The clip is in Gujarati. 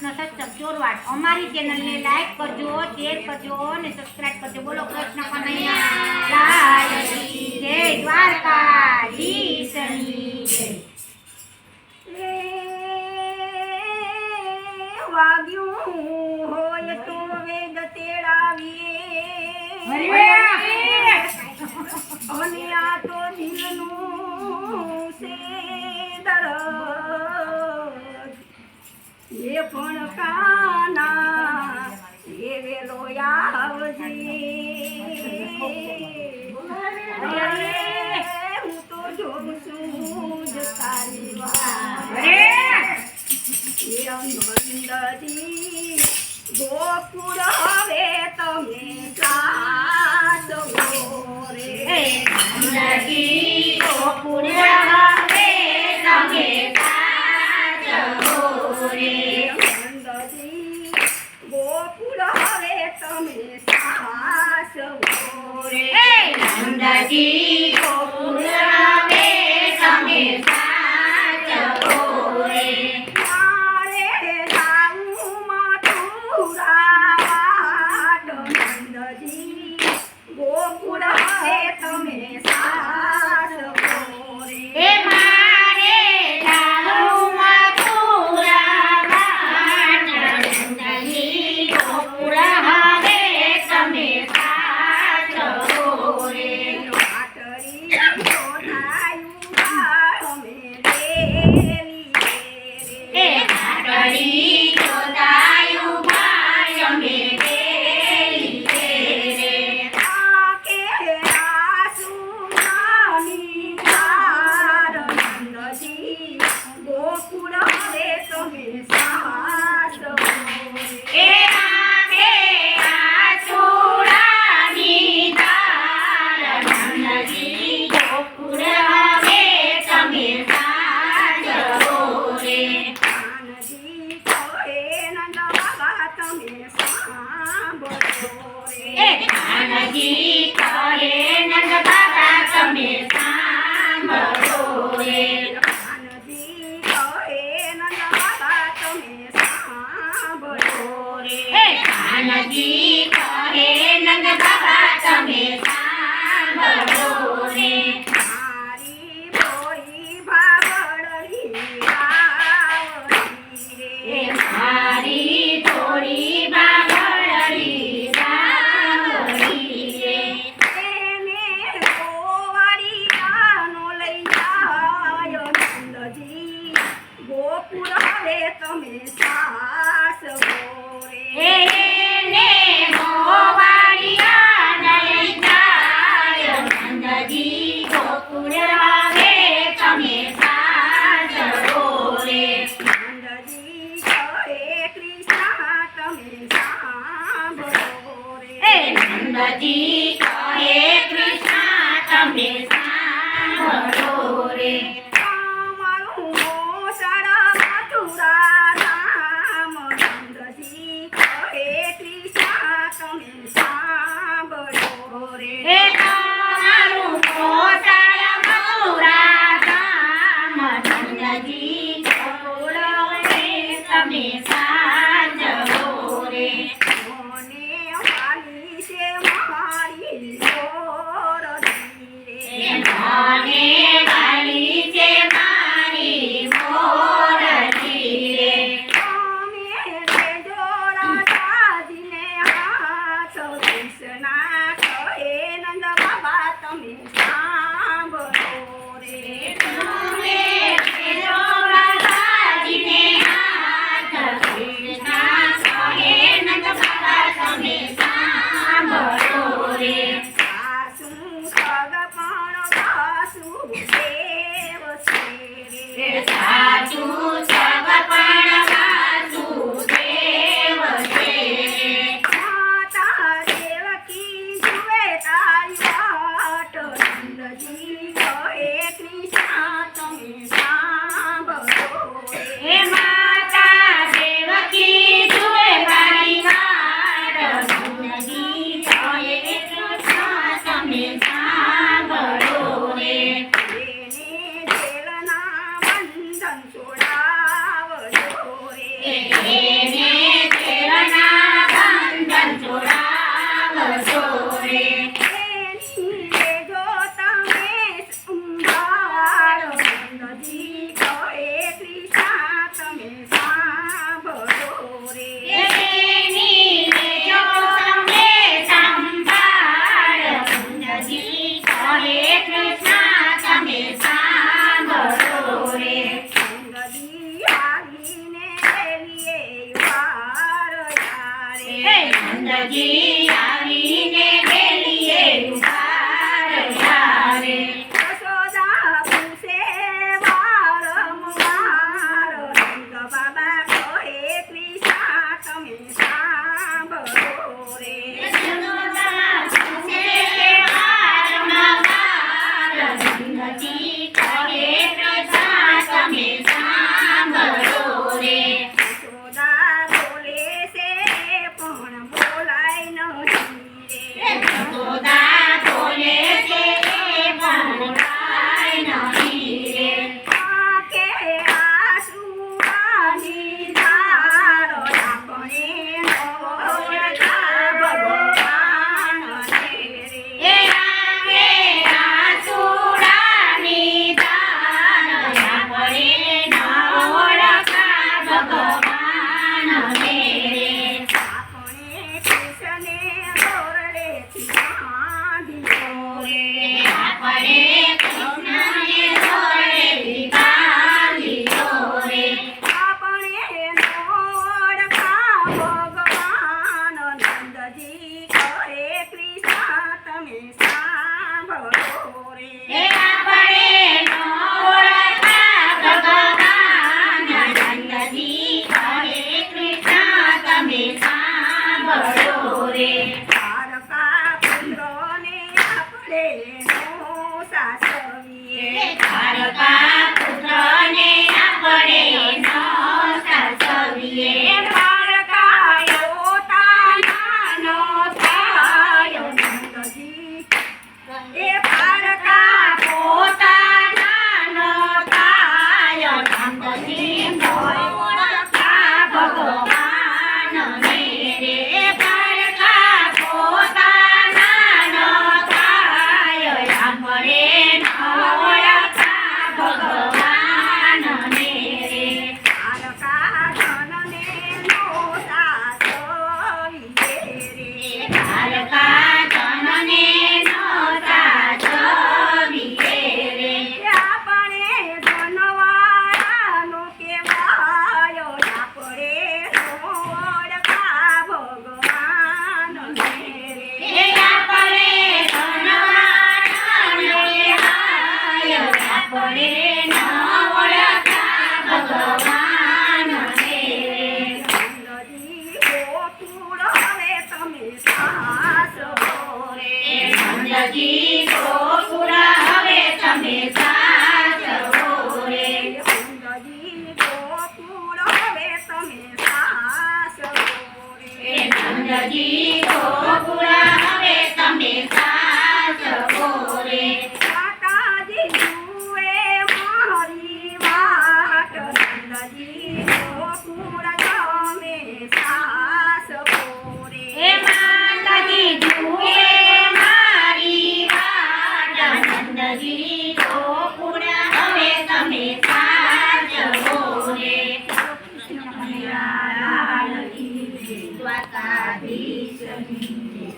સત્સંગ ચોરવાડ અમારી ચેનલને લાઈક કરજો, શેર કરજો અને સબસ્ક્રાઇબ કરજો. બોલો કૃષ્ણ કનૈયા લાલ કી જય, દ્વારકાધીશની જય. વાગ્યું હોય તો વેદ તેડાવીએ અને આ તો દિલનું છે દરદ એ પણ કાના એ વેલો આવજે. હું તો જોઉં છું જ તારી વાત નંદજી ગોકુળ હવે તમે સાધવો રે. નંદજી ગોકુળ હવે તમે સાધવો રે. નંદજી ગોકુળ હવે તમે સાસવો રે. નંદજી ગોકુળ હવે તમે સાધવો રે. નંદજી કહે નંદ બાબા તમે સાંભળો રે. નંદજી કહે નંદ બાબા તમે સાંભળો રે. નંદજી કહે નંદ બાબા તમે સાંભળો રે. મારી ભોળી ભાવડરી આવડી રે. મારી ભોળી ભાવડરી ગોકુળ હવે તમે સાસવો રે. ને મોવાડિયા લઈ જાય. નંદજી ગોકુળ હવે તમે સાસવો રે. નંદજી કહે કૃષ્ણ તમે સાંભળો રે. નંદજી કહે કૃષ્ણ તમે સાંભળો રે. છોડાવજો રે. નંદજી આવીને ડેલીએ ઉભા રહ્યા રે. યશોદા પૂછે વારંવાર, નંદ બાબા કહે કૃષ્ણ તમે સાંભળો રે. યશોદા પૂછે વારંવાર, નંદજી કહે કૃષ્ણ તમે સાંભળો રે. યશોદા બોલે છે પણ બોલાય નહીં રે. યશોદા બોલે છે પણ બોલાય નહીં રે. આંખે આંસુની ધાર, આપણે નવરતા ભગવાનને રે. એ આંખે આંસુડાની ધાર, આપણે ન ઓળખા ભગવાનને રે. આપણે કૃષ્ણને દોરડેથી બાંધ્યો રે. આપણે કૃષ્ણને દોરડેથી બાંધ્યો રે. આપણે નોરખા ભગવાન, નંદજી કહે કૃષ્ણ તમે સાંભળો રે. એ આપણે ન ઓળખા ભગવાન, નંદજી કહે કૃષ્ણ તમે સાંભળો રે. દ્વારકા પુત્રોને આપણે નો સાસવીએ. દ્વારકા પુત્રને આપણે ન સાસવીએ. દ્વારકાયો તાનાનો થાયો નંદજી. એ દ્વારકા પોતાનાનો થાય નંદજી ઓળખા ભગવાનને રે. દ્વારકા પોતાનાનો થાય આપણે ન ઓળખા ભગવાનને રે. દ્વારકા ધનને નો સાસવીએ રે. દ્વારકા જનને નો સાચવીએ રે. આપણે ધનવાળાનો કહેવાયો, આપણે નો ઓળખા ભગવાનને રે. એ આપણે ધનવાનને કહેવાય, આપણે ન ઓળખા ભગવાનને રે. નંદજી ગોકુળ હવે તમે સાસવો રે. નંદજી ગોકુળ હવે તમે સાચવો રે. નંદજી ગોકુળ હવે તમે સાસવો રે. નંદજી ગોકુળ હવે તમે સાચવો રે. માતાજી જુએ મારી વાટ, નંદજી ગોકુળ તમે સાસવો રે. એ માતાજી જુએ મારી વાટ, નંદજી ગોકુળ હવે તમે સાચવો રે. દ્વારકાધીશની જય.